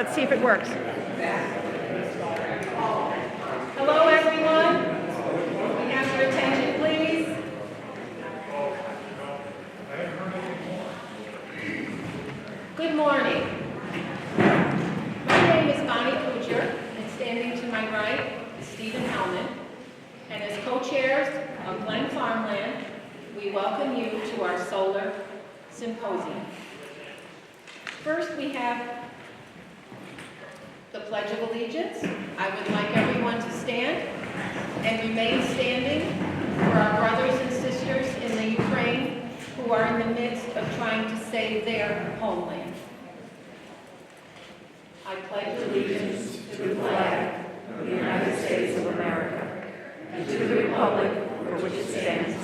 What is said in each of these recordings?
Let's see if it works. Hello, everyone. We have your attention, please. Good morning. My name is Bonnie Couture, and standing to my right is Stephen Helmin. And as co-chairs of GlenFARMLand, we welcome you to our Solar Symposium. First, we have the Pledge of Allegiance. I would like everyone to stand and remain standing for our brothers and sisters in the Ukraine who are in the midst of trying to save their homeland. I pledge allegiance to the flag of the United States of America and to the republic for which it stands,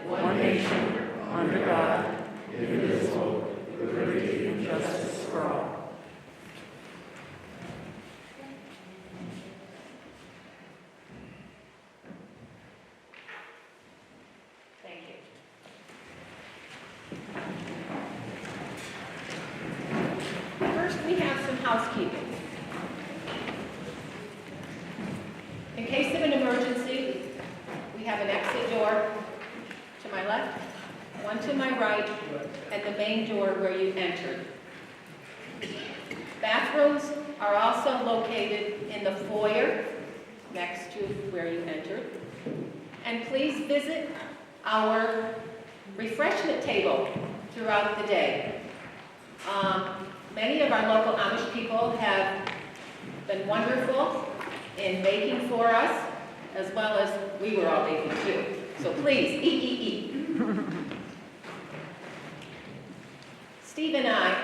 one nation, under God, indivisible, with liberty and justice for all. Thank you. First, we have some housekeeping. In case of an emergency, we have an exit door to my left, one to my right, and the main door where you entered. Bathrooms are also located in the foyer next to where you entered. And please visit our refreshment table throughout the day. Many of our local Amish people have been wonderful in baking for us, as well as we were all baking too. So please, eat. Steve and I,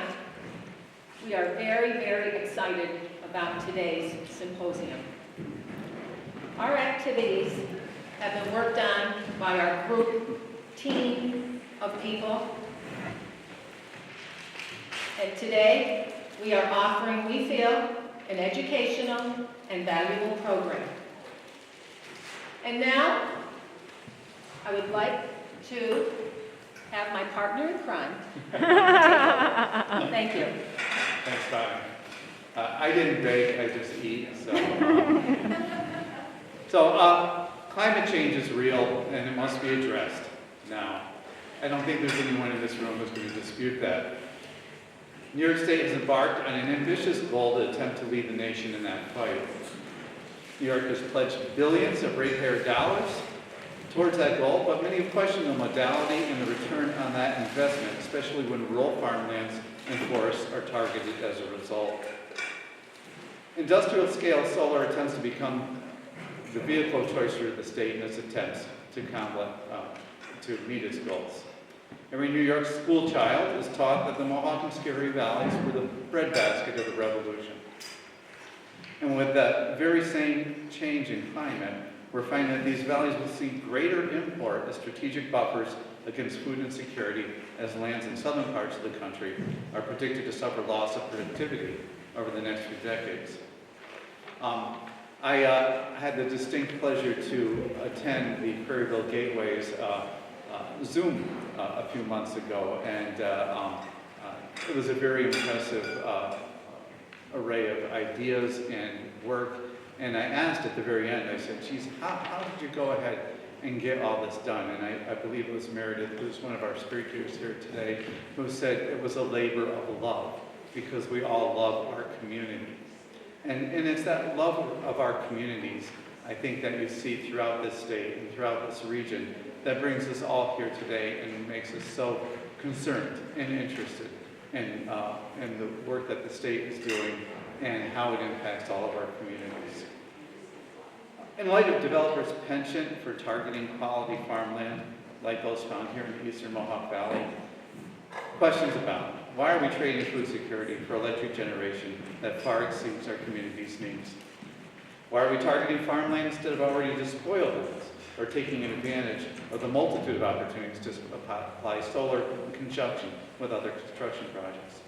we are very, very excited about today's symposium. Our activities have been worked on by our group team of people. And today, we are offering, we feel, an educational and valuable program. And now, I would like to have my partner in crime take over. Thank you. Thanks, Bonnie. I didn't bake, I just eat, so. Climate change is real, and it must be addressed now. I don't think there's anyone in this room who's going to dispute that. New York State has embarked on an ambitious goal to attempt to lead the nation in that fight. New York has pledged billions of ratepayer dollars towards that goal, but many have questioned the modality and the return on that investment, especially when rural farmlands and forests are targeted as a result. Industrial-scale solar attempts to become the vehicle of choice for the state in its attempts to meet its goals. Every New York school child is taught that the Mohawk and Scary Valleys were the breadbasket of the revolution. And with that very same change in climate, we're finding that these valleys will see greater import as strategic buffers against food insecurity, as lands in southern parts of the country are predicted to suffer loss of productivity over the next few decades. I had the distinct pleasure to attend the Prairieville Gateway's Zoom a few months ago, and it was a very impressive array of ideas and work. And I asked at the very end, I said, geez, how did you go ahead and get all this done? And I believe it was Meredith, who's one of our speakers here today, who said it was a labor of love, because we all love our community. And it's that love of our communities, I think, that you see throughout this state and throughout this region that brings us all here today and makes us so concerned and interested in the work that the state is doing and how it impacts all of our communities. In light of developers' penchant for targeting quality farmland, like those found here in the eastern Mohawk Valley, questions abound. Why are we trading food security for electric generation that far exceeds our community's needs? Why are we targeting farmland instead of already despoiled lands, or taking advantage of the multitude of opportunities to apply solar in conjunction with other construction projects?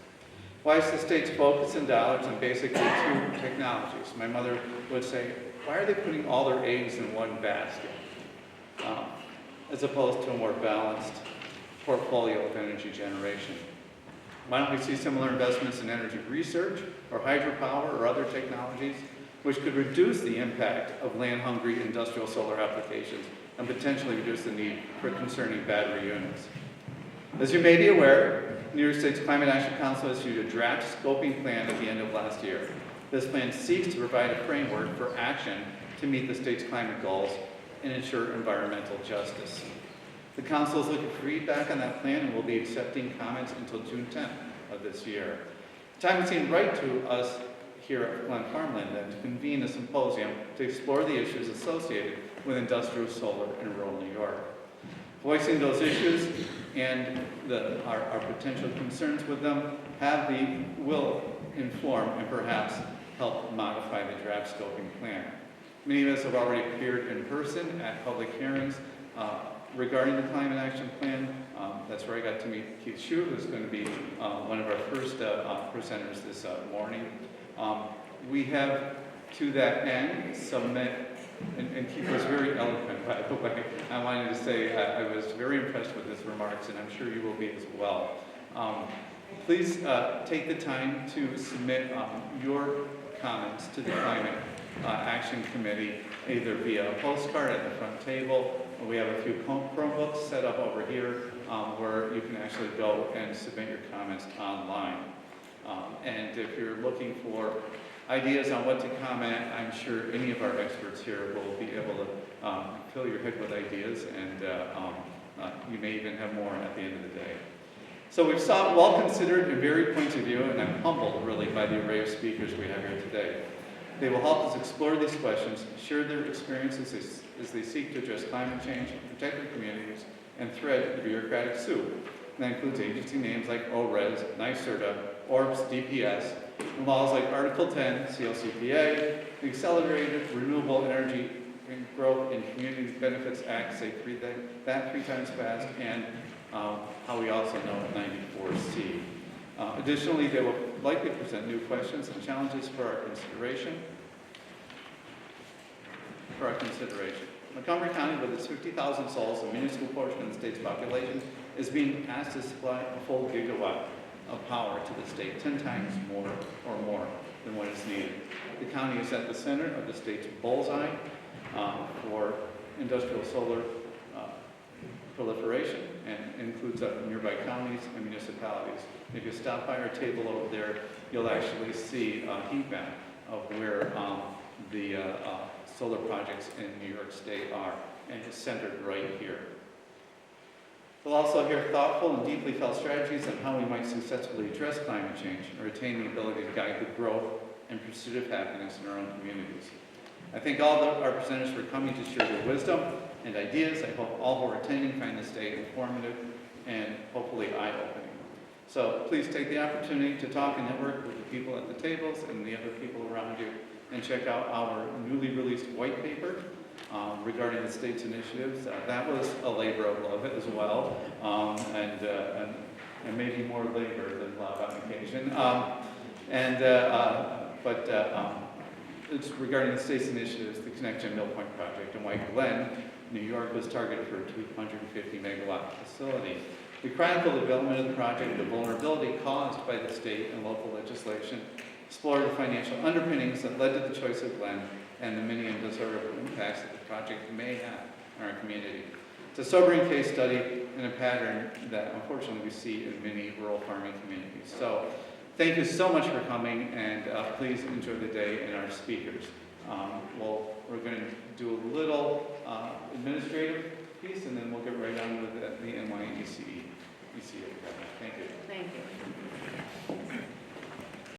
Why is the state's focus in dollars on basically two technologies? My mother would say, why are they putting all their eggs in one basket, as opposed to a more balanced portfolio of energy generation? Why don't we see similar investments in energy research or hydropower or other technologies which could reduce the impact of land-hungry industrial solar applications and potentially reduce the need for concerning battery units. As you may be aware, New York State's Climate Action Council issued a draft scoping plan at the end of last year. This plan seeks to provide a framework for action to meet the state's climate goals and ensure environmental justice. The Council is looking for feedback on that plan and will be accepting comments until June 10th of this year. Time seemed right to us here at GlenFARMLand then to convene a symposium to explore the issues associated with industrial solar in rural New York. Voicing those issues and our potential concerns with them will inform and perhaps help modify the draft scoping plan. Many of us have already appeared in person at public hearings regarding the Climate Action Plan. That's where I got to meet Keith Shue, who's going to be one of our first presenters this morning. We have, to that end, submit, and Keith was very eloquent, by the way. I wanted to say I was very impressed with his remarks, and I'm sure you will be as well. Please take the time to submit your comments to the Climate Action Committee, either via a postcard at the front table, or we have a few Chromebooks set up over here where you can actually go and submit your comments online. And if you're looking for ideas on what to comment, I'm sure any of our experts here will be able to fill your head with ideas, and you may even have more at the end of the day. So we've sought well-considered and varied points of view, and I'm humbled, really, by the array of speakers we have here today. They will help us explore these questions, share their experiences as they seek to address climate change, protect their communities, and thread the bureaucratic soup. And that includes agency names like ORES, NYSERDA, ORBS, DPS, and laws like Article 10, CLCPA, the Accelerated Renewable Energy and Growth and Community Benefits Act, say that three times fast, and how we also know 94C. Additionally, they will likely present new questions and challenges for our consideration. Montgomery County, with its 50,000 souls, a minuscule portion of the state's population, is being asked to supply a full gigawatt of power to the state, 10 times more than what is needed. The county is at the center of the state's bullseye for industrial solar proliferation, and includes nearby counties and municipalities. If you stop by our table over there, you'll actually see a heat map of where the solar projects in New York State are, and it's centered right here. We'll also hear thoughtful and deeply felt strategies on how we might successfully address climate change and retain the ability to guide the growth and pursuit of happiness in our own communities. I thank all of our presenters for coming to share their wisdom and ideas. I hope all who are attending find this day informative and hopefully eye-opening. So please take the opportunity to talk and network with the people at the tables and the other people around you, and check out our newly released white paper regarding the state's initiatives. That was a labor of love as well, and maybe more labor than love on occasion. It's regarding the state's initiatives, the Connection Mill Point project, and why Glen, New York, was targeted for a 250 megawatt facility. We chronicle the development of the project, the vulnerability caused by the state and local legislation, explore the financial underpinnings that led to the choice of Glen, and the many undesirable impacts that the project may have on our community. It's a sobering case study and a pattern that unfortunately we see in many rural farming communities. So thank you so much for coming, and please enjoy the day and our speakers. We're going to do a little administrative piece, and then we'll get right on with the NYECE.